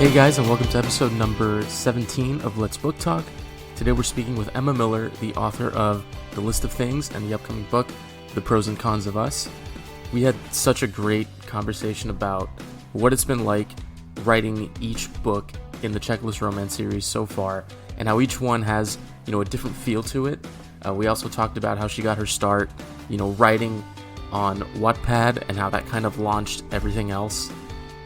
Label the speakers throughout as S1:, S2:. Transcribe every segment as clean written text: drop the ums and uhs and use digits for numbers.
S1: Hey guys, and welcome to episode number 17 of Let's Book Talk. Today we're speaking with Emma Miller, the author of The List of Things and the upcoming book, The Pros and Cons of Us. We had such a great conversation about what it's been like writing each book in the Checklist Romance series so far, and how each one has, a different feel to it. We also talked about how she got her start, writing on Wattpad and how that kind of launched everything else.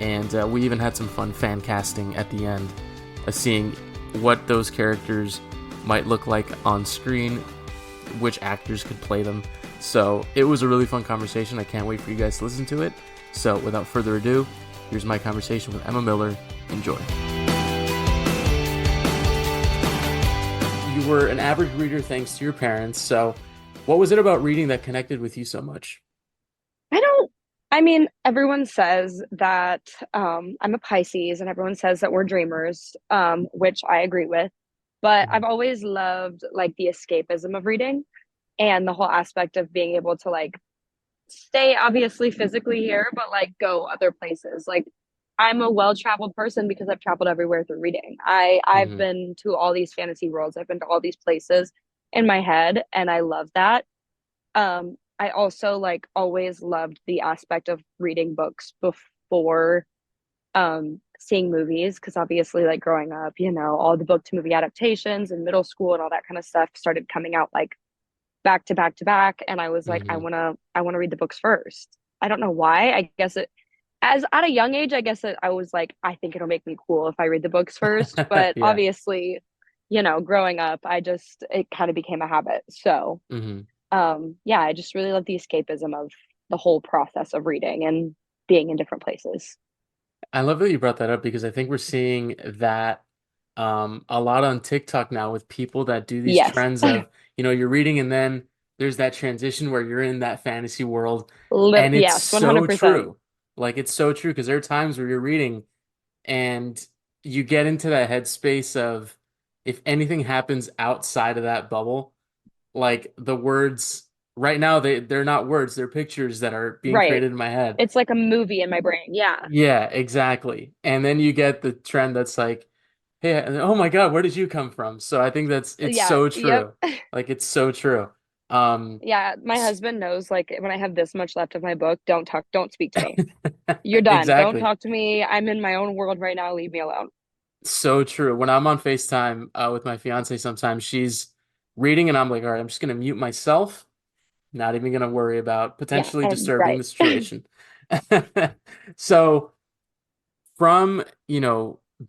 S1: And we even had some fun fan casting at the end, seeing what those characters might look like on screen, which actors could play them. So it was a really fun conversation. I can't wait for you guys to listen to it. So without further ado, here's my conversation with Emma Miller. Enjoy. You were an average reader thanks to your parents. So what was it about reading that connected with you so much?
S2: Everyone says that I'm a Pisces and everyone says that we're dreamers, which I agree with. But I've
S1: Mhm.
S2: always loved like the escapism of reading and the whole aspect of being able to like stay obviously physically here, but like go other places. Like I'm a well-traveled person because I've traveled everywhere through reading. I've
S1: Mhm.
S2: been to all these fantasy worlds. I've been to all these places in my head, and I love that. I also like always loved the aspect of reading books before seeing movies because obviously like growing up, all the book to movie adaptations in middle school and all that kind of stuff started coming out like back to back to back, and I was like
S1: Mhm.
S2: I want to read the books first. I don't know why. I guess it as at a young age, I guess I was like I think it'll make me cool if I read the books first, but
S1: Yeah.
S2: obviously, growing up, it kind of became a habit. So,
S1: Mhm.
S2: yeah, I just really love the escapism of the whole process of reading and being in different places.
S1: I love that you brought that up because I think we're seeing that a lot on TikTok now with people that do these
S2: Yes.
S1: trends of, you're reading and then there's that transition where you're in that fantasy world. And it's
S2: Yes,
S1: so
S2: 100%.
S1: true. Like it's so true because there are times where you're reading and you get into that headspace of if anything happens outside of that bubble, like the words right now they're not words, they're pictures that are being
S2: Right.
S1: created in my head.
S2: It's like a movie in my brain. Yeah.
S1: Yeah, exactly. And then you get the trend that's like, hey, oh my God, where did you come from? So I think it's
S2: Yeah.
S1: so
S2: Yep.
S1: true. Like it's so true.
S2: Yeah, my
S1: s-
S2: husband knows like when I have this much left of my book, don't speak to me. You're done. Don't
S1: exactly.
S2: talk to me. I'm in my own world right now. Leave me alone.
S1: So true. When I'm on FaceTime with my fiance, sometimes she's reading and I'm like, all right, I'm just gonna mute myself, not even gonna worry about
S2: Yeah,
S1: potentially disturbing
S2: right.
S1: the situation. So from,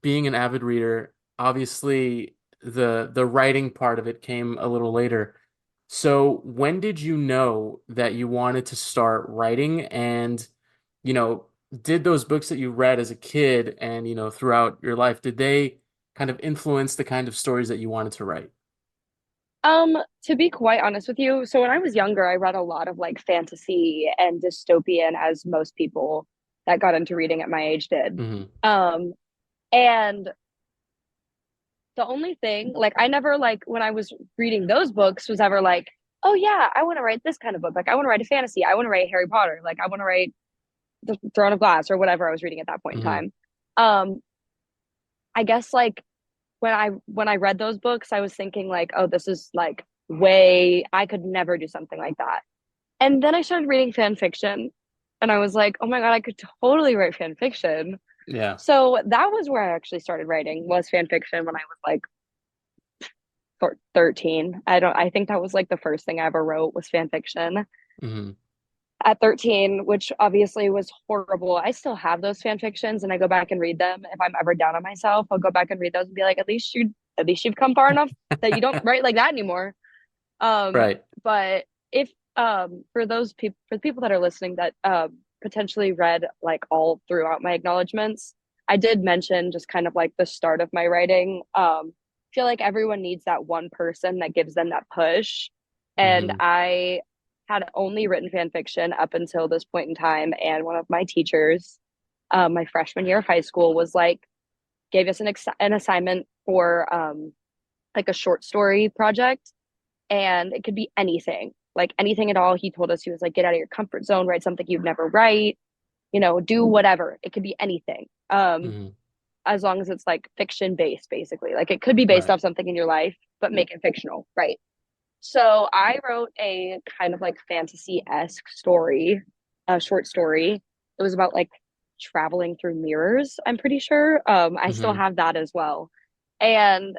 S1: being an avid reader, obviously the writing part of it came a little later. So when did you know that you wanted to start writing and, you know, did those books that you read as a kid and, throughout your life, did they kind of influence the kind of stories that you wanted to write?
S2: To be quite honest with you, so when I was younger, I read a lot of like fantasy and dystopian, as most people that got into reading at my age did.
S1: Hmm.
S2: Um, and the only thing, like, I never like when I was reading those books was ever like, oh yeah, I want to write this kind of book. Like, I want to write a fantasy. I want to write Harry Potter. Like, I want to write The Throne of Glass or whatever I was reading at that point in
S1: Hmm.
S2: time. Um, I guess like when I read those books, I was thinking like, oh, this is like way I could never do something like that. And then I started reading fan fiction, and I was like, oh my God, I could totally write fan fiction.
S1: Yeah.
S2: So that was where I actually started writing was fan fiction when I was like 13. I think that was like the first thing I ever wrote was fan fiction
S1: Hmm.
S2: at 13, which obviously was horrible. I still have those fan fictions and I go back and read them. If I'm ever down on myself, I'll go back and read those and be like, at least you've come far enough that you don't write like that anymore.
S1: Right.
S2: But if for those people for the people that are listening that potentially read like all throughout my acknowledgments, I did mention just kind of like the start of my writing. I feel like everyone needs that one person that gives them that push. And
S1: Hmm.
S2: I had only written fan fiction up until this point in time. And one of my teachers, my freshman year of high school, was like, gave us an assignment for like a short story project, and it could be anything, like anything at all. He told us, he was like, get out of your comfort zone, write something you'd never write, do whatever. It could be anything.
S1: Hmm.
S2: as long as it's like fiction based, basically. Like it could be based
S1: Right.
S2: off something in your life, but make it fictional, right? So I wrote a kind of like fantasy-esque story, a short story. It was about like traveling through mirrors, I'm pretty sure. I still
S1: Mm-hmm.
S2: have that as well. And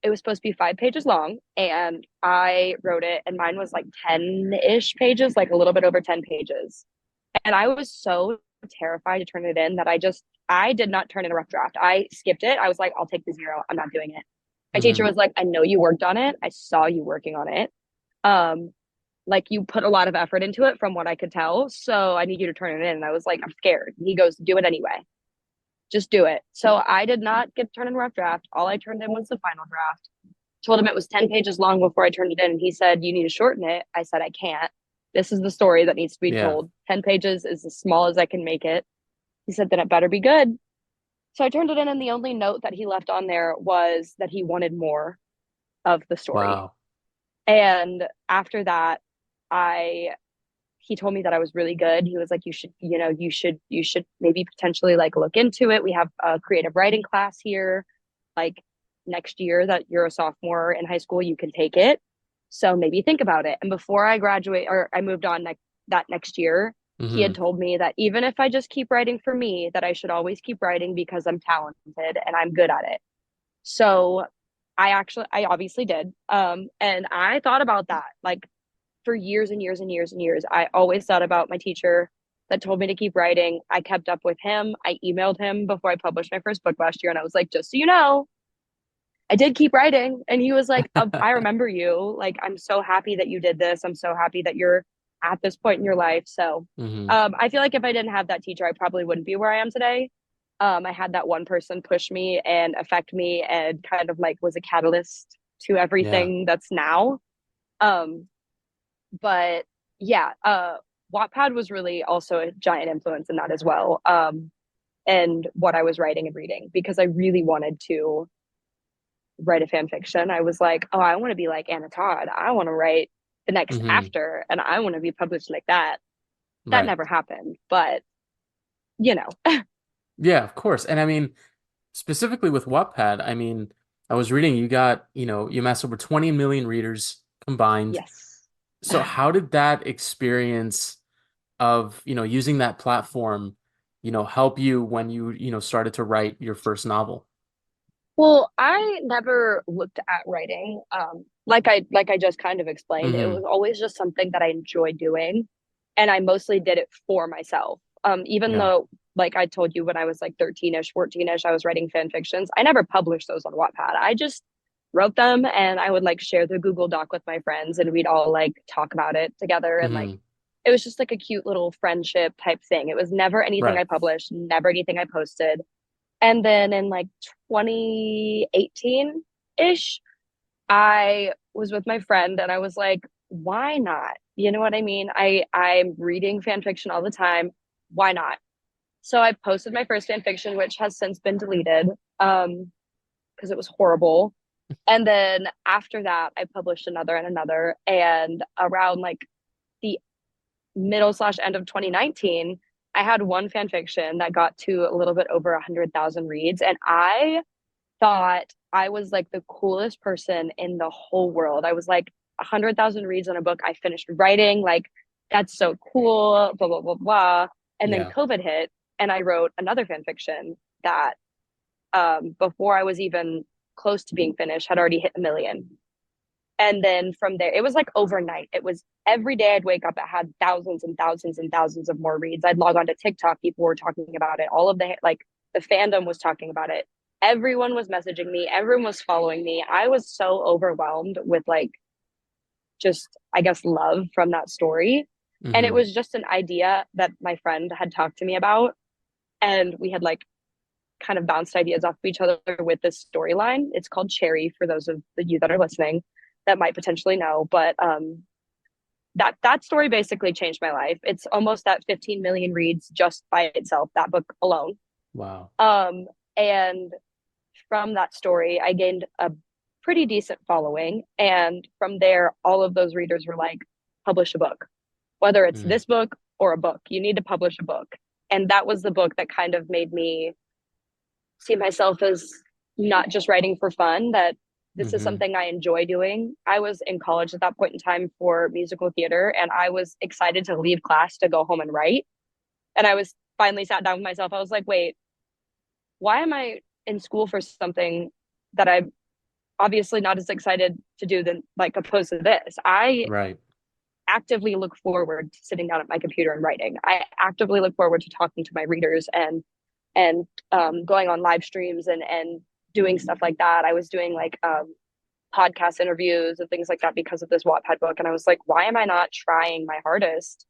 S2: it was supposed to be 5 pages long, and I wrote it, and mine was like 10-ish pages, like a little bit over 10 pages. And I was so terrified to turn it in that I did not turn in a rough draft. I skipped it. I was like, I'll take the zero. I'm not doing it. My teacher
S1: Mm-hmm.
S2: was like, I know you worked on it. I saw you working on it. Um, like you put a lot of effort into it from what I could tell. So I need you to turn it in. And I was like, I'm scared. And he goes, do it anyway. Just do it. So I did not get turned in a rough draft. All I turned in was the final draft. Told him it was 10 pages long before I turned it in. And he said, you need to shorten it. I said, I can't. This is the story that needs to be
S1: Yeah.
S2: told. 10 pages is as small as I can make it. He said, then it better be good. So I turned it in, and the only note that he left on there was that he wanted more of the story.
S1: Wow.
S2: And after that, I he told me that I was really good. He was like, you should, you should maybe potentially like look into it. We have a creative writing class here. Like next year that you're a sophomore in high school, you can take it. So maybe think about it. And before I graduate or I moved on that next year, he had
S1: Mm-hmm.
S2: told me that even if I just keep writing for me, that I should always keep writing because I'm talented and I'm good at it. So I obviously did. And I thought about that like for years and years and years and years. I always thought about my teacher that told me to keep writing. I kept up with him. I emailed him before I published my first book last year, and I was like, just so you know, I did keep writing. And he was like, I remember you. Like, I'm so happy that you did this. I'm so happy that you're at this point in your life. So
S1: Mm-hmm.
S2: I feel like if I didn't have that teacher, I probably wouldn't be where I am today. I had that one person push me and affect me and kind of like was a catalyst to
S1: Yeah.
S2: everything that's now. Um, but yeah, Wattpad was really also a giant influence in that as well. And what I was writing and reading because I really wanted to write a fan fiction. I was like, oh, I want to be like Anna Todd. I want to write the next
S1: Mm-hmm.
S2: after, and I want to be published like that. That
S1: Right.
S2: never happened, but you know,
S1: Yeah, of course. And I mean, specifically with Wattpad, I mean, I was reading you got, you amassed over 20 million readers combined.
S2: yes.
S1: So how did that experience of, using that platform, help you when you, started to write your first novel?
S2: Well, I never looked at writing. Like I just kind of explained, it
S1: Mm-hmm.
S2: was always just something that I enjoyed doing, and I mostly did it for myself. Even
S1: Yeah.
S2: though, like I told you, when I was like 13-ish, 14-ish, I was writing fan fictions. I never published those on Wattpad. I just wrote them, and I would like share the Google Doc with my friends, and we'd all like talk about it together, and like
S1: Mm-hmm.
S2: it was just like a cute little friendship type thing. It was never anything
S1: Right.
S2: I published, never anything I posted. And then in like 2018 ish, I was with my friend and I was like, why not? You know what I mean? I'm reading fan fiction all the time. Why not? So I posted my first fan fiction, which has since been deleted because it was horrible. And then after that, I published another and another. And around like the middle slash end of 2019, I had one fan fiction that got to a little bit over 100,000 reads, and I thought I was like the coolest person in the whole world. I was like 100,000 reads on a book I finished writing, like that's so cool, blah blah blah blah. And then
S1: Yeah.
S2: COVID hit, and I wrote another fan fiction that before I was even close to being finished had already hit a million. And then from there, it was like overnight. It was every day I'd wake up, it had thousands and thousands and thousands of more reads. I'd log on to TikTok, people were talking about it. All of the fandom was talking about it. Everyone was messaging me, everyone was following me. I was so overwhelmed with like just, I guess, love from that story. And it
S1: Mm-hmm.
S2: was just an idea that my friend had talked to me about. And we had like kind of bounced ideas off of each other with this storyline. It's called Cherry for those of you that are listening that might potentially know. But that story basically changed my life. It's almost at 15 million reads just by itself, that book alone.
S1: Wow.
S2: Um, and from that story, I gained a pretty decent following. And from there, all of those readers were like, publish a book, whether it's
S1: Mm-hmm.
S2: this book or a book, you need to publish a book. And that was the book that kind of made me see myself as not just writing for fun, that this is
S1: Mm-hmm.
S2: something I enjoy doing. I was in college at that point in time for musical theater, and I was excited to leave class to go home and write. And I was finally sat down with myself. I was like, wait, why am I in school for something that I'm obviously not as excited to do than like opposed to this? I
S1: Right.
S2: actively look forward to sitting down at my computer and writing. I actively look forward to talking to my readers and going on live streams and doing stuff like that. I was doing like podcast interviews and things like that because of this Wattpad book, and I was like, why am I not trying my hardest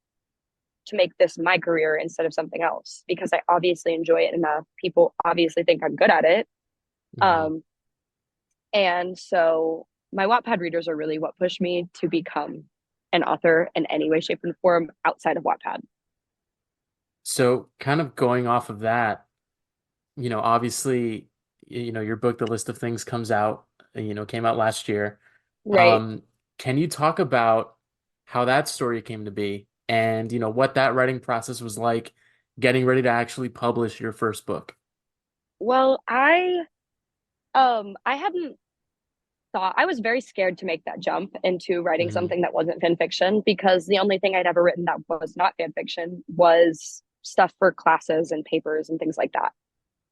S2: to make this my career instead of something else? Because I obviously enjoy it enough. People obviously think I'm good at it.
S1: Mm-hmm.
S2: Um, and so my Wattpad readers are really what pushed me to become an author in any way, shape, and form outside of Wattpad.
S1: So kind of going off of that, obviously, your book, The List of Things, comes out, came out last year.
S2: Right.
S1: Um, can you talk about how that story came to be and, what that writing process was like getting ready to actually publish your first book?
S2: Well, I hadn't thought I was very scared to make that jump into writing
S1: Hmm.
S2: something that wasn't fan fiction because the only thing I'd ever written that was not fan fiction was stuff for classes and papers and things like that.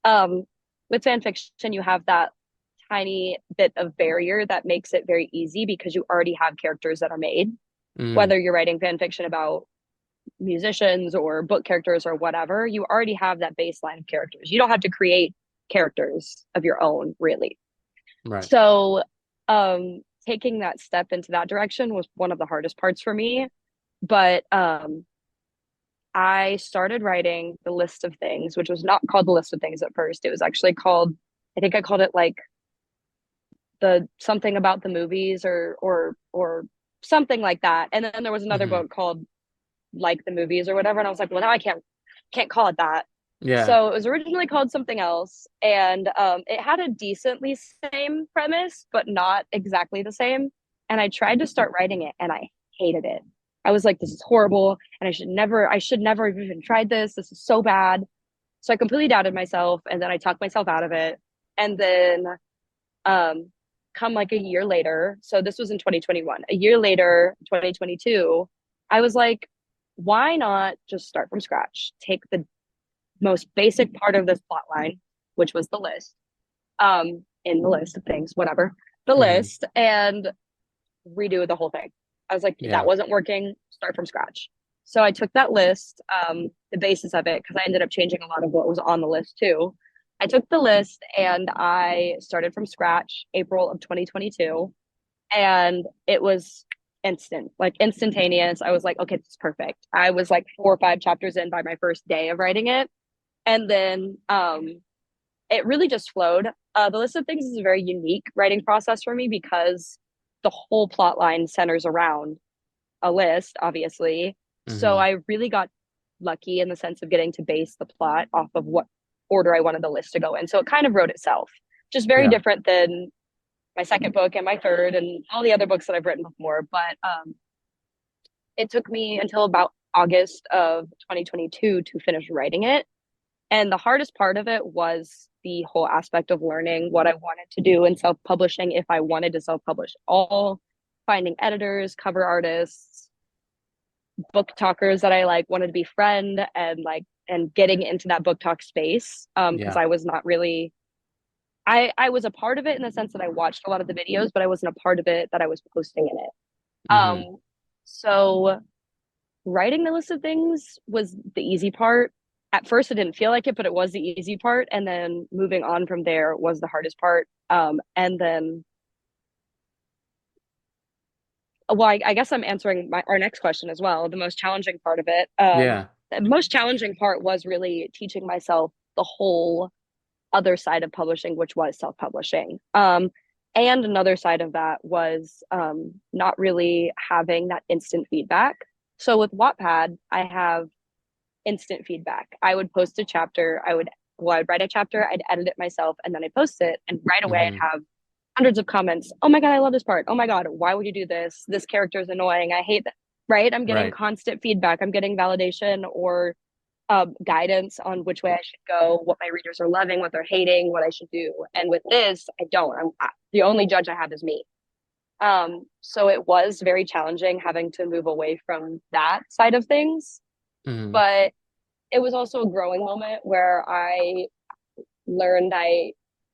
S2: Um, with fan fiction, you have that tiny bit of barrier that makes it very easy because you already have characters that are made.
S1: Mm,
S2: Whether you're writing fan fiction about musicians or book characters or whatever, you already have that baseline of characters. You don't have to create characters of your own, really.
S1: right.
S2: So, taking that step into that direction was one of the hardest parts for me. But I started writing the list of things, which was not called the list of things at first. It was actually called, I think I called it like the something about the movies or something like that. And then there was another
S1: Hmm.
S2: book called like the movies or whatever. And I was like, well, now I can't call it that.
S1: Yeah.
S2: So it was originally called something else, and it had a decently same premise, but not exactly the same. And I tried to start writing it, and I hated it. I was like, "This is horrible, and I should never have even tried this. This is so bad." So I completely doubted myself, and then I talked myself out of it. And then, um, come like a year later, so this was in 2021. A year later, 2022, I was like, "Why not just start from scratch? Take the most basic part of this plot line, which was the list, in the list of things, whatever, the
S1: Hmm.
S2: list, and redo the whole thing. I was like, that
S1: Yeah.
S2: wasn't working, start from scratch. So I took that list, the basis of it, because I ended up changing a lot of what was on the list too. I took the list and I started from scratch April of 2022. And it was instant, like instantaneous. I was like, okay, this is perfect. I was like 4 or 5 chapters in by my first day of writing it, and then it really just flowed. The list of things is a very unique writing process for me because the whole plot line centers around a list, obviously. So
S1: Hmm.
S2: I really got lucky in the sense of getting to base the plot off of what order I wanted the list to go in. So it kind of wrote itself, just very
S1: Yeah.
S2: different than my second book and my third and all the other books that I've written before. But it took me until about August of 2022 to finish writing it. And the hardest part of it was the whole aspect of learning what I wanted to do in self publishing, if I wanted to self publish all, finding editors, cover artists, book talkers that I like wanted to befriend and like, and getting into that book talk space. Because
S1: Yeah.
S2: I was not really, I was a part of it in the sense that I watched a lot of the videos, but I wasn't a part of it that I was posting in it.
S1: Hmm.
S2: So writing the list of things was the easy part. At first, it didn't feel like it, but it was the easy part. And then moving on from there was the hardest part. And then, well, I guess I'm answering our next question as well. The most challenging part of it.
S1: Yeah.
S2: The most challenging part was really teaching myself the whole other side of publishing, which was self publishing. And another side of that was not really having that instant feedback. So with Wattpad, I have instant feedback. I would post a chapter, I'd write a chapter, I'd edit it myself, and then I'd post it. And right away I'd
S1: Hmm.
S2: have hundreds of comments. Oh my God, I love this part. Oh my God, why would you do this? This character is annoying. I hate that. Right? I'm getting
S1: Right.
S2: constant feedback. I'm getting validation or guidance on which way I should go, what my readers are loving, what they're hating, what I should do. And with this, I don't. The only judge I have is me. So it was very challenging having to move away from that side of things,
S1: Hmm.
S2: but it was also a growing moment where I learned I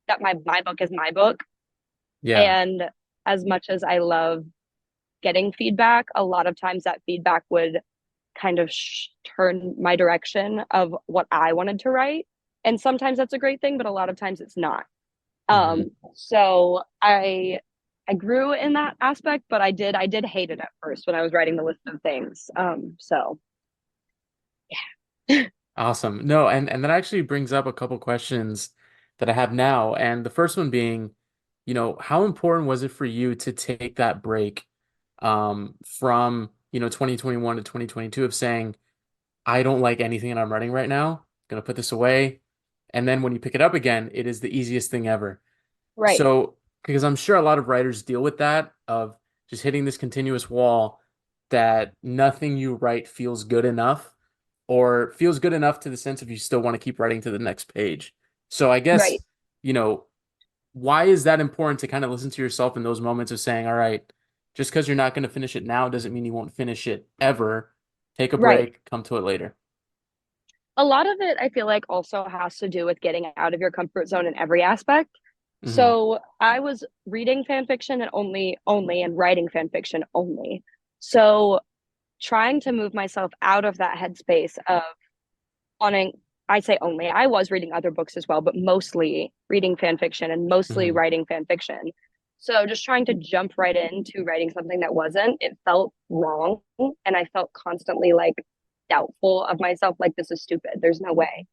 S2: that my book is my book,
S1: Yeah.
S2: and as much as I love getting feedback, a lot of times that feedback would kind of turn my direction of what I wanted to write. And sometimes that's a great thing, but a lot of times it's not.
S1: Hmm.
S2: So I grew in that aspect, but I did hate it at first when I was writing the list of things. So yeah.
S1: Awesome. No, and that actually brings up a couple questions that I have now. And the first one being, how important was it for you to take that break from, 2021 to 2022 of saying, I don't like anything that I'm writing right now, gonna put this away. And then when you pick it up again, it is the easiest thing ever.
S2: Right,
S1: So, because I'm sure a lot of writers deal with that of just hitting this continuous wall that nothing you write feels good enough or feels good enough to the sense of you still want to keep writing to the next page. So I guess,
S2: right,
S1: you know, why is that important to kind of listen to yourself in those moments of saying, all right, just because you're not going to finish it now doesn't mean you won't finish it ever. Take a
S2: right.
S1: break, come to it later.
S2: A lot of it I feel like also has to do with getting out of your comfort zone in every aspect.
S1: Hmm.
S2: So I was reading fan fiction and only and writing fan fiction only. So trying to move myself out of that headspace of wanting, I say only, I was reading other books as well, but mostly reading fan fiction and mostly
S1: Hmm.
S2: writing fan fiction. So just trying to jump right into writing something that wasn't, it felt wrong. And I felt constantly like doubtful of myself, like this is stupid. There's no way.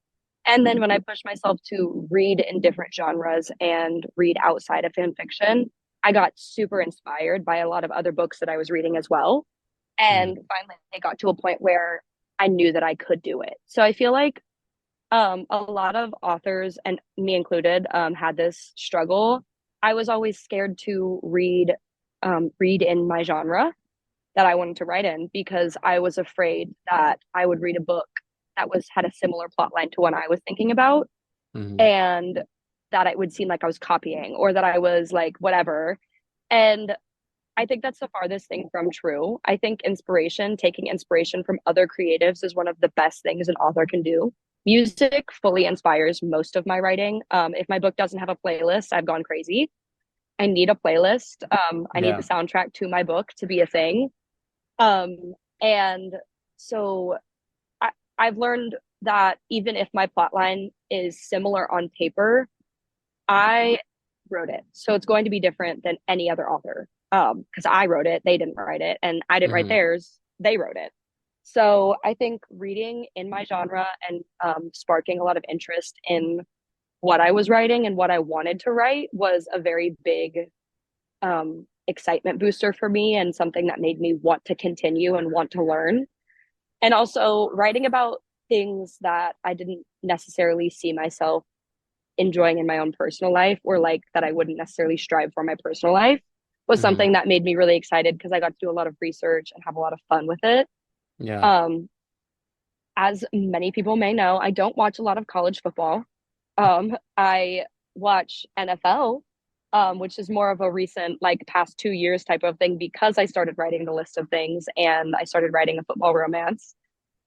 S2: And then when I pushed myself to read in different genres and read outside of fan fiction, I got super inspired by a lot of other books that I was reading as well.
S1: Hmm.
S2: And finally, it got to a point where I knew that I could do it. So I feel like a lot of authors, and me included, had this struggle. I was always scared to read in my genre that I wanted to write in because I was afraid that I would read a book that was had a similar plot line to one I was thinking about,
S1: Hmm.
S2: and that it would seem like I was copying or that I was like whatever. And I think that's the farthest thing from true. I think taking inspiration from other creatives is one of the best things an author can do. Music fully inspires most of my writing. If my book doesn't have a playlist, I've gone crazy. I need a playlist. I need the
S1: Yeah.
S2: soundtrack to my book to be a thing. And so I, I've learned that even if my plotline is similar on paper, I wrote it. So it's going to be different than any other author. Because I wrote it, they didn't write it, and I didn't write
S1: Hmm.
S2: theirs, they wrote it. So I think reading in my genre and sparking a lot of interest in what I was writing and what I wanted to write was a very big excitement booster for me and something that made me want to continue and want to learn. And also writing about things that I didn't necessarily see myself enjoying in my own personal life or like that I wouldn't necessarily strive for my personal life was
S1: Hmm.
S2: something that made me really excited because I got to do a lot of research and have a lot of fun with it.
S1: Yeah.
S2: Um, as many people may know, I don't watch a lot of college football. I watch NFL, which is more of a recent, like past 2 years type of thing because I started writing the list of things and I started writing a football romance.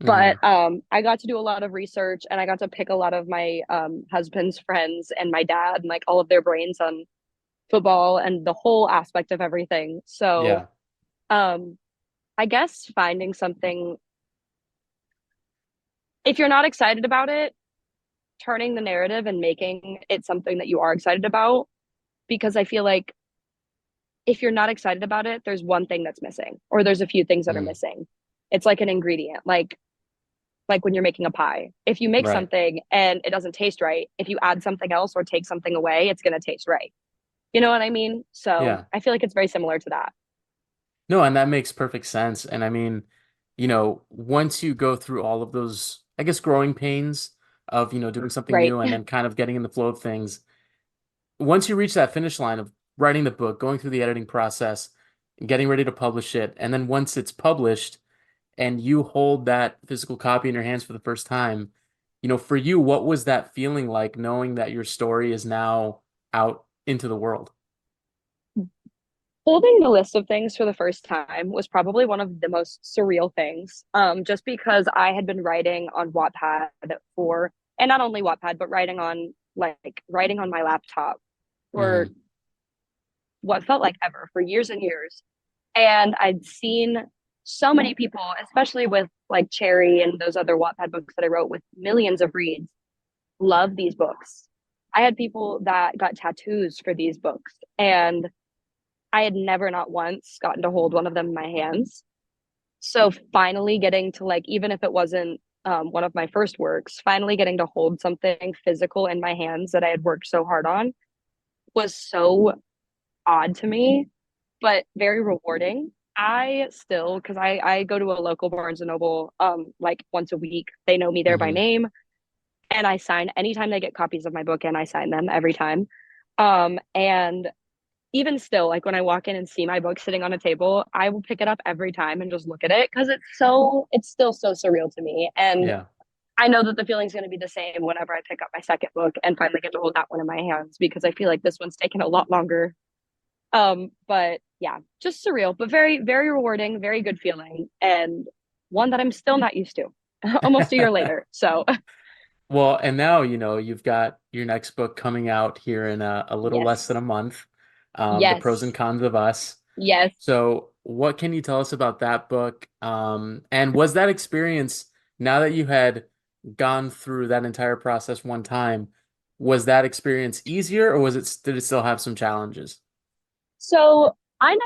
S1: Hmm.
S2: But I got to do a lot of research and I got to pick a lot of my husband's friends and my dad and like all of their brains on football and the whole aspect of everything. So
S1: Yeah.
S2: um, I guess finding something, if you're not excited about it, turning the narrative and making it something that you are excited about. Because I feel like if you're not excited about it, there's one thing that's missing, or there's a few things that are
S1: Mm.
S2: missing. It's like an ingredient, like when you're making a pie. If you make
S1: Right.
S2: something and it doesn't taste right, if you add something else or take something away, it's going to taste right. You know what I mean? So
S1: Yeah.
S2: I feel like it's very similar to that.
S1: No, and that makes perfect sense. And I mean, once you go through all of those, I guess, growing pains of, doing something
S2: Right.
S1: new and then kind of getting in the flow of things, once you reach that finish line of writing the book, going through the editing process, getting ready to publish it, and then once it's published and you hold that physical copy in your hands for the first time, for you, what was that feeling like knowing that your story is now out into the world?
S2: Holding the list of things for the first time was probably one of the most surreal things. Just because I had been writing on Wattpad for, and not only Wattpad, but writing on my laptop for
S1: Hmm.
S2: what felt like ever, for years and years. And I'd seen so many people, especially with like Cherry and those other Wattpad books that I wrote with millions of reads, love these books. I had people that got tattoos for these books, and I had never, not once, gotten to hold one of them in my hands. So finally getting to, like, even if it wasn't one of my first works, finally getting to hold something physical in my hands that I had worked so hard on was so odd to me, but very rewarding. I still, because I go to a local Barnes and Noble like once a week. They know me there by
S1: Hmm.
S2: name, and I sign anytime they get copies of my book, and I sign them every time. And even still, like when I walk in and see my book sitting on a table, I will pick it up every time and just look at it because it's still so surreal to me. And
S1: Yeah.
S2: I know that the feeling's going to be the same whenever I pick up my second book and finally get to hold that one in my hands because I feel like this one's taken a lot longer. But yeah, just surreal, but very, very rewarding, very good feeling, and one that I'm still not used to almost a year later. So
S1: Well, and now, you've got your next book coming out here in a little less
S2: yes,
S1: than a month, The Pros and
S2: yes,
S1: Cons of Us.
S2: yes.
S1: So, what can you tell us about that book? And was that experience, now that you had gone through that entire process one time, was that experience easier, or did it still have some challenges?
S2: So I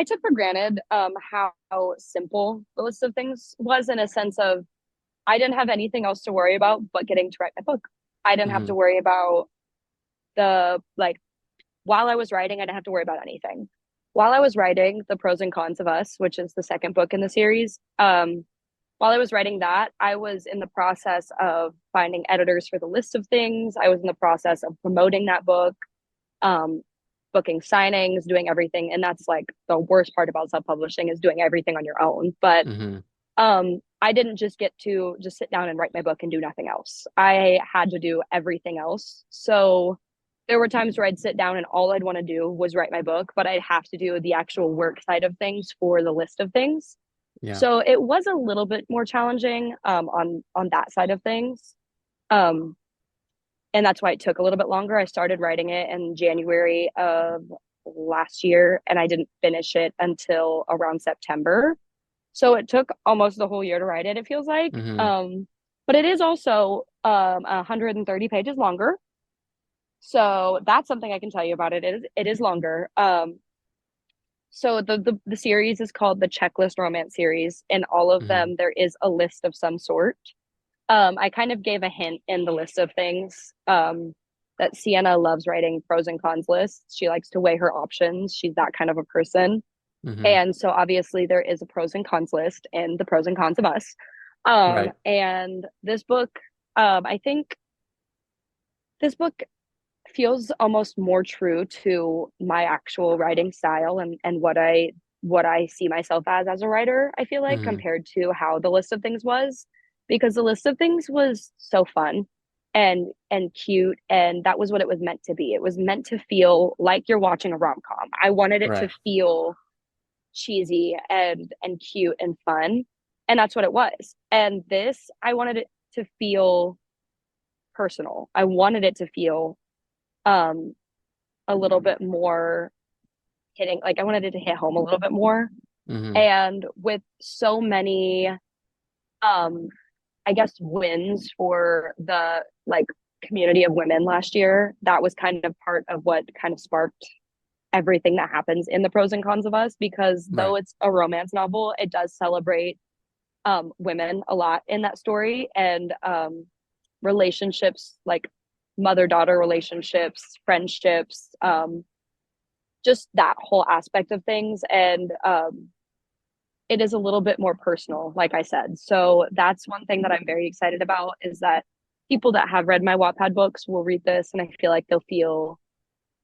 S2: took for granted how simple the list of things was, in a sense of I didn't have anything else to worry about but getting to write my book. I didn't have
S1: Hmm.
S2: to worry about the like while I was writing, I didn't have to worry about anything. While I was writing The Pros and Cons of Us, which is the second book in the series, while I was writing that, I was in the process of finding editors for the list of things. I was in the process of promoting that book, um, booking signings, doing everything. And that's like the worst part about self-publishing is doing everything on your own. But
S1: Hmm.
S2: I didn't just get to just sit down and write my book and do nothing else. I had to do everything else. So there were times where I'd sit down and all I'd want to do was write my book, but I'd have to do the actual work side of things for the list of things.
S1: Yeah.
S2: So it was a little bit more challenging on that side of things. Um, and that's why it took a little bit longer. I started writing it in January of last year, and I didn't finish it until around September. So it took almost the whole year to write it, it feels like.
S1: Hmm.
S2: But it is also 130 pages longer. So that's something I can tell you about it. It is longer. So the series is called the Checklist Romance series. In all of
S1: Hmm.
S2: them, there is a list of some sort. I kind of gave a hint in the list of things that Sienna loves writing pros and cons lists. She likes to weigh her options. She's that kind of a person.
S1: Hmm.
S2: And so obviously there is a pros and cons list in the pros and cons of us.
S1: Right.
S2: And this book, I think this book feels almost more true to my actual writing style and what I see myself as a writer, I feel like,
S1: Hmm.
S2: compared to how the list of things was, because the list of things was so fun and cute, and that was what it was meant to be. It was meant to feel like you're watching a rom-com. I wanted it to
S1: Right.
S2: feel cheesy and cute and fun, and that's what it was. And this, I wanted it to feel personal. I wanted it to feel um a little bit more hitting, like I wanted it to hit home a little bit more.
S1: Hmm.
S2: And with so many I guess wins for the like community of women last year, that was kind of part of what kind of sparked everything that happens in the pros and cons of us, because though
S1: Right.
S2: it's a romance novel, it does celebrate women a lot in that story, and relationships, like mother-daughter relationships, friendships, just that whole aspect of things. And it is a little bit more personal, like I said. So that's one thing that I'm very excited about, is that people that have read my Wattpad books will read this, and I feel like they'll feel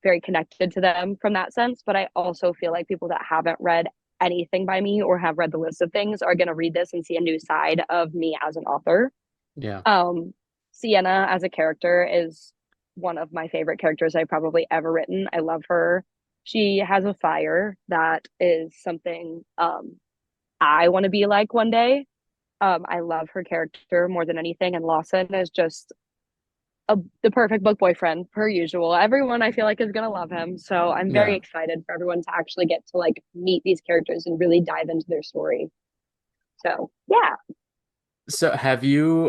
S2: very connected to them from that sense. But I also feel like people that haven't read anything by me or have read the list of things are going to read this and see a new side of me as an author.
S1: Yeah.
S2: Um, Sienna as a character is one of my favorite characters I've probably ever written. I love her. She has a fire that is something I want to be like one day. I love her character more than anything, and Lawson is just the perfect book boyfriend per usual. Everyone I feel like is gonna love him, so I'm very
S1: Yeah.
S2: excited for everyone to actually get to like meet these characters and really dive into their story. So yeah.
S1: So have you,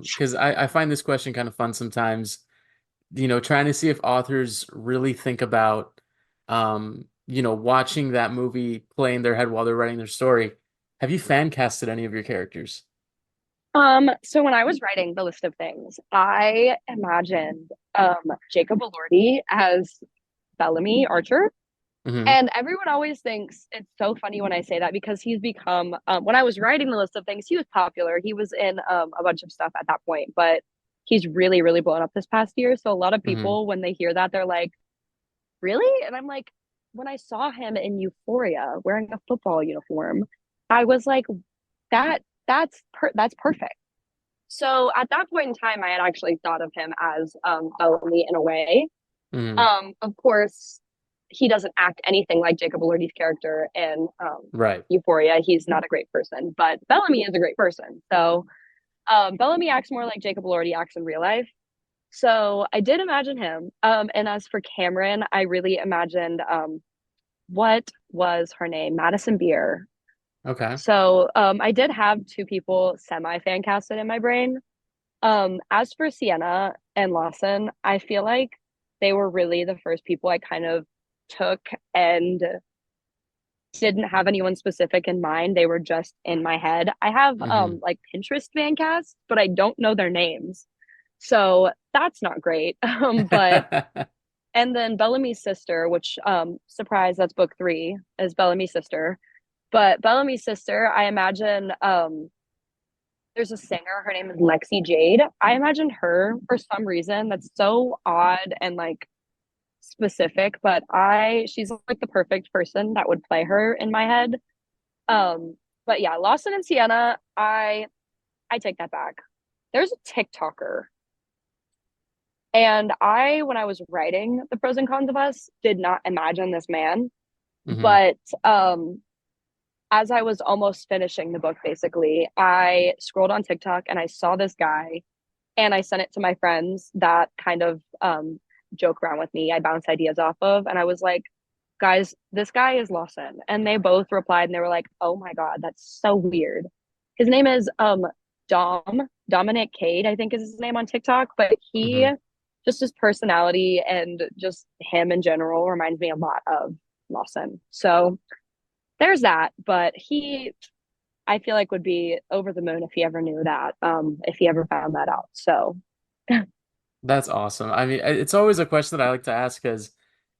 S1: because I find this question kind of fun sometimes, trying to see if authors really think about, watching that movie play in their head while they're writing their story. Have you fan casted any of your characters?
S2: So when I was writing the list of things, I imagined Jacob Elordi as Bellamy Archer.
S1: Hmm.
S2: And everyone always thinks it's so funny when I say that because he's become, when I was writing the list of things, he was popular. He was in a bunch of stuff at that point, but he's really, really blown up this past year. So a lot of
S1: Hmm.
S2: people, when they hear that, they're like, really? And I'm like, when I saw him in Euphoria wearing a football uniform, I was like, that's perfect. So at that point in time, I had actually thought of him as Bellamy in a way.
S1: Hmm.
S2: Of course, he doesn't act anything like Jacob Elordi's character in
S1: Right.
S2: Euphoria. He's not a great person, but Bellamy is a great person. So Bellamy acts more like Jacob Elordi acts in real life. So I did imagine him. And as for Cameron, I really imagined what was her name? Madison Beer.
S1: Okay.
S2: So I did have two people semi fan casted in my brain. As for Sienna and Lawson, I feel like they were really the first people I kind of took and didn't have anyone specific in mind. They were just in my head. I have
S1: Hmm.
S2: like Pinterest fan casts, but I don't know their names. So that's not great. But and then Bellamy's sister, which surprise, that's book three, is Bellamy's sister. But Bellamy's sister, I imagine there's a singer, her name is Lexi Jade. I imagine her for some reason that's so odd and like specific, but I she's like the perfect person that would play her in my head. But yeah, Lawson and Sienna, I take that back. There's a TikToker, and I when I was writing the pros and cons of us did not imagine this man,
S1: Hmm.
S2: but as I was almost finishing the book, basically, I scrolled on TikTok and I saw this guy and I sent it to my friends that kind of joke around with me. I bounce ideas off of, and I was like, guys, this guy is Lawson. And they both replied and they were like, oh my God, that's so weird. His name is Dominic Cade, I think is his name on TikTok, but he
S1: Hmm.
S2: just his personality and just him in general reminds me a lot of Lawson. So there's that. But he I feel like would be over the moon if he ever knew that, if he ever found that out. So
S1: That's awesome. I mean, it's always a question that I like to ask because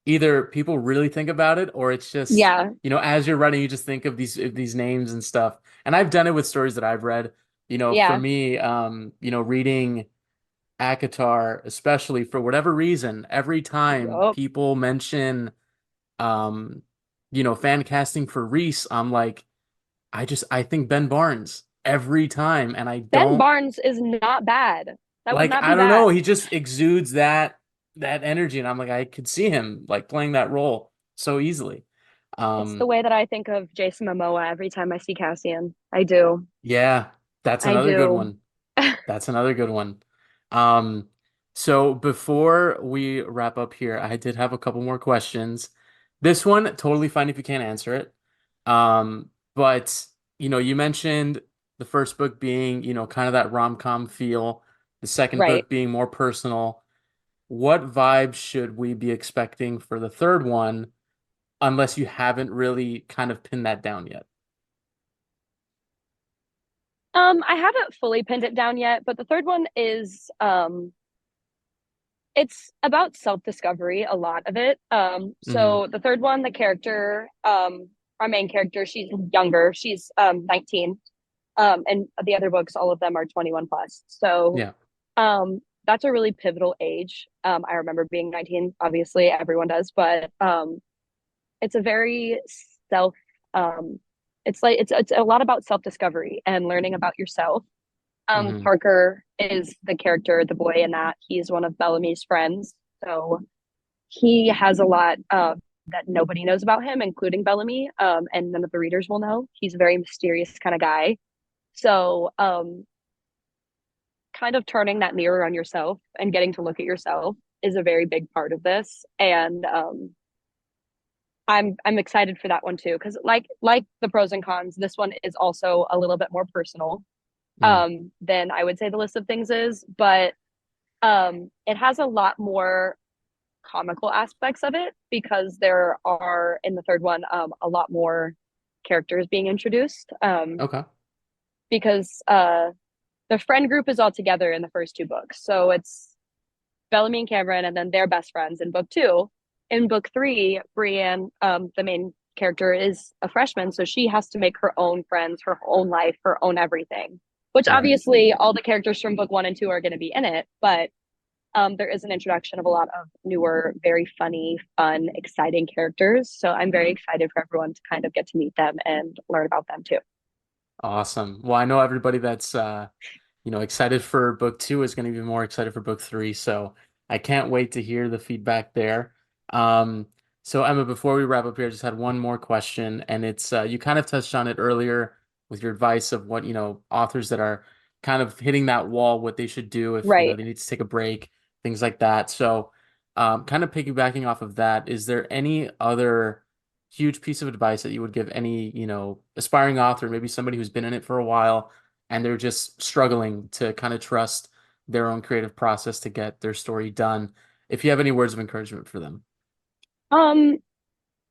S1: either people really think about it or it's just,
S2: yeah,
S1: as you're writing, you just think of these names and stuff. And I've done it with stories that I've read. For
S2: yeah,
S1: me, reading ACOTAR, especially for whatever reason, every time
S2: yup.
S1: people mention, um, fan casting for Reese, I'm like, I think Ben Barnes every time, and I
S2: Ben
S1: don't.
S2: Barnes is not bad. That would
S1: Like,
S2: not
S1: I
S2: be
S1: don't know,
S2: bad.
S1: he just exudes that energy, and I'm like, I could see him like playing that role so easily.
S2: It's the
S1: Um,
S2: way that I think of Jason Momoa every time I see Cassian. I do.
S1: yeah, that's
S2: I
S1: another good
S2: do.
S1: one. That's another good one. Um, so before we wrap up here, I did have a couple more questions. This one, totally fine if you can't answer it. But you mentioned the first book being, kind of that rom-com feel, the second
S2: Right.
S1: book being more personal. What vibes should we be expecting for the third one, unless you haven't really kind of pinned that down yet?
S2: I haven't fully pinned it down yet, but the third one is it's about self-discovery, a lot of it.
S1: Hmm.
S2: So the third one, the character, our main character, she's younger. She's 19. And the other books, all of them are 21 plus. So
S1: Yeah.
S2: that's a really pivotal age. I remember being 19, obviously, everyone does, but it's a very self It's like it's a lot about self-discovery and learning about yourself.
S1: Hmm.
S2: Parker is the character, the boy in that. He's one of Bellamy's friends. So he has a lot that nobody knows about him, including Bellamy, and none of the readers will know. He's a very mysterious kind of guy. So, kind of turning that mirror on yourself and getting to look at yourself is a very big part of this. And I'm excited for that one too, because like the pros and cons, this one is also a little bit more personal
S1: Hmm.
S2: than I would say the list of things is, but it has a lot more comical aspects of it because there are in the third one a lot more characters being introduced
S1: Okay.
S2: because the friend group is all together in the first two books. So it's Bellamy and Cameron, and then they're best friends in book two. In book three, Brienne, the main character, is a freshman, so she has to make her own friends, her own life, her own everything. Which
S1: Right.
S2: obviously all the characters from book one and two are going to be in it, but there is an introduction of a lot of newer, very funny, fun, exciting characters. So I'm very excited for everyone to kind of get to meet them and learn about them too.
S1: Awesome. Well, I know everybody that's excited for book two is going to be more excited for book three. So I can't wait to hear the feedback there. Um, so Emma, before we wrap up here, I just had one more question, and it's you kind of touched on it earlier with your advice of what, authors that are kind of hitting that wall, what they should do if,
S2: Right.
S1: they need to take a break, things like that. So kind of piggybacking off of that, is there any other huge piece of advice that you would give any, aspiring author, maybe somebody who's been in it for a while and they're just struggling to kind of trust their own creative process to get their story done? If you have any words of encouragement for them.
S2: Um,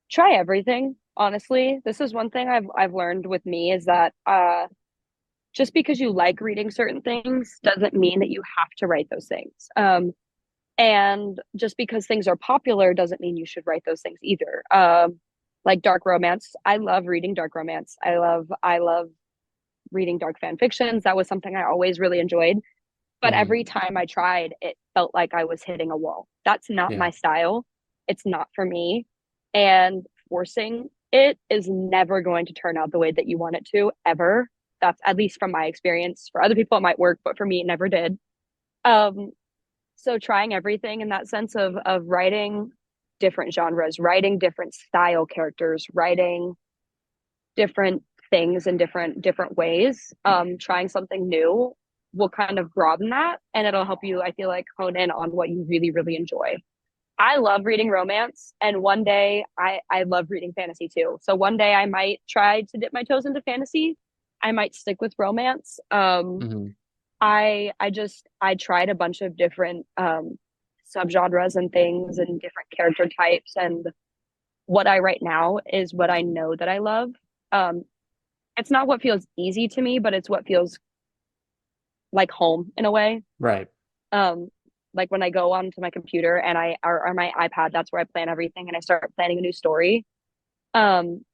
S2: Try everything. Honestly, this is one thing I've learned with me is that just because you like reading certain things doesn't mean that you have to write those things. And just because things are popular doesn't mean you should write those things either. Like dark romance, I love reading dark romance. I love reading dark fan fictions. That was something I always really enjoyed. But
S1: Hmm.
S2: every time I tried, it felt like I was hitting a wall. That's not
S1: Yeah.
S2: my style. It's not for me. And forcing it is never going to turn out the way that you want it to, ever. That's at least from my experience. For other people, it might work, but for me, it never did. Um, so trying everything in that sense of writing different genres, writing different style characters, writing different things in different ways, trying something new will kind of broaden that and it'll help you, I feel like, hone in on what you really really enjoy. I love reading romance, and one day I love reading fantasy too, so one day I might try to dip my toes into fantasy. I might stick with romance.
S1: Hmm.
S2: I tried a bunch of different subgenres and things and different character types, and what I write now is what I know that I love. um it's not what feels easy to me, but it's what feels like home in a way.
S1: Right.
S2: Um, like when I go onto my computer and or my iPad, that's where I plan everything and I start planning a new story. Um,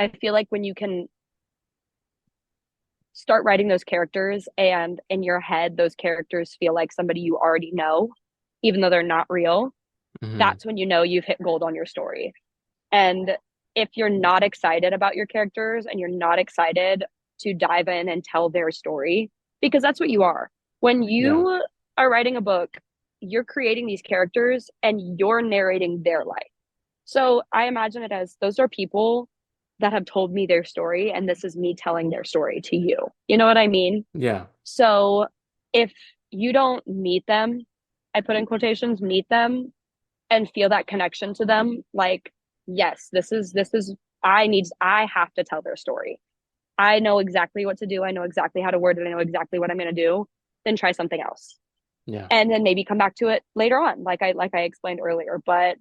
S2: I feel like when you can start writing those characters and in your head those characters feel like somebody you already know, even though they're not real,
S1: Hmm.
S2: that's when you know you've hit gold on your story. And if you're not excited about your characters and you're not excited to dive in and tell their story, because that's what you are. When
S1: Yeah.
S2: you are writing a book, you're creating these characters and you're narrating their life. So I imagine it as those are people that have told me their story, and this is me telling their story to you. You know what I mean?
S1: Yeah.
S2: So if you don't meet them, I put in quotations, meet them and feel that connection to them, like, yes, this is I have to tell their story. I know exactly what to do, I know exactly how to word it, I know exactly what I'm going to do. Then try something else
S1: Yeah.
S2: and then maybe come back to it later on, like I explained earlier. But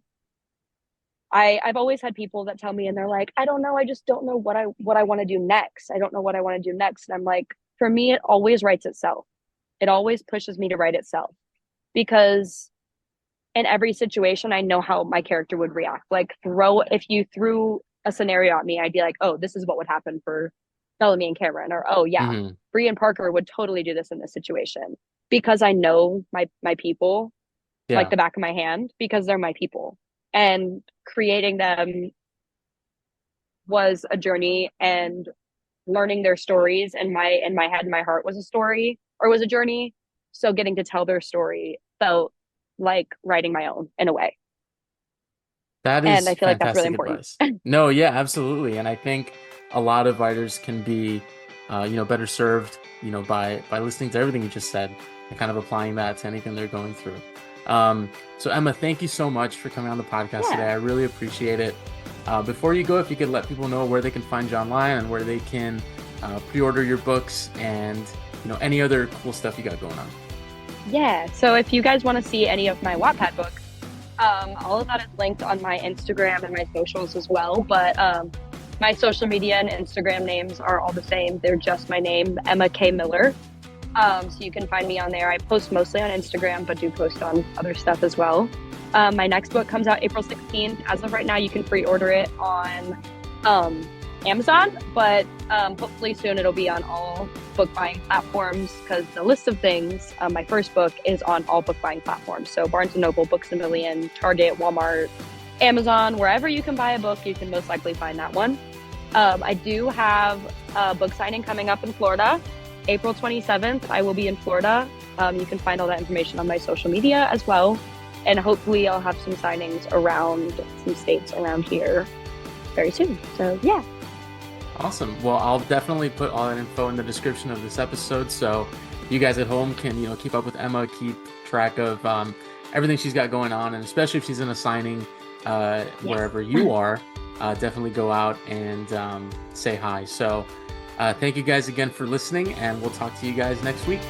S2: I've always had people that tell me and they're like, I don't know, I just don't know what I want to do next. I don't know what I want to do next. And I'm like, for me it always writes itself. It always pushes me to write itself, because in every situation, I know how my character would react. Like, if you threw a scenario at me, I'd be like, oh, this is what would happen for Bellamy and Cameron, or oh yeah,
S1: Hmm.
S2: Bree and Parker would totally do this in this situation, because I know my people like
S1: Yeah.
S2: the back of my hand, because they're my people, and creating them was a journey, and learning their stories in my head and my heart was a story or was a journey. So getting to tell their story felt like writing my own in a way.
S1: That
S2: And
S1: is
S2: I feel like that's really
S1: fantastic
S2: important.
S1: advice. No, yeah, absolutely. And I think a lot of writers can be, better served, by listening to everything you just said and kind of applying that to anything they're going through. So Emma, thank you so much for coming on the podcast
S2: Yeah.
S1: today. I really appreciate it. Before you go, if you could let people know where they can find you online and where they can pre-order your books and, any other cool stuff you got going on.
S2: Yeah. So if you guys want to see any of my Wattpad books, all of that is linked on my Instagram and my socials as well. But my social media and Instagram names are all the same. They're just my name, Emma K. Miller. So you can find me on there. I post mostly on Instagram, but do post on other stuff as well. My next book comes out April 16th. As of right now, you can pre-order it on Amazon, but hopefully soon it'll be on all book buying platforms, because The List of Things, my first book, is on all book buying platforms. So Barnes & Noble, Books A Million, Target, Walmart, Amazon, wherever you can buy a book, you can most likely find that one. I do have a book signing coming up in Florida. April 27th, I will be in Florida. You can find all that information on my social media as well. And hopefully I'll have some signings around some states around here very soon. So yeah.
S1: Awesome. Well, I'll definitely put all that info in the description of this episode, so you guys at home can, keep up with Emma, keep track of everything she's got going on, and especially if she's in a signing wherever you are, definitely go out and say hi. So thank you guys again for listening, and we'll talk to you guys next week.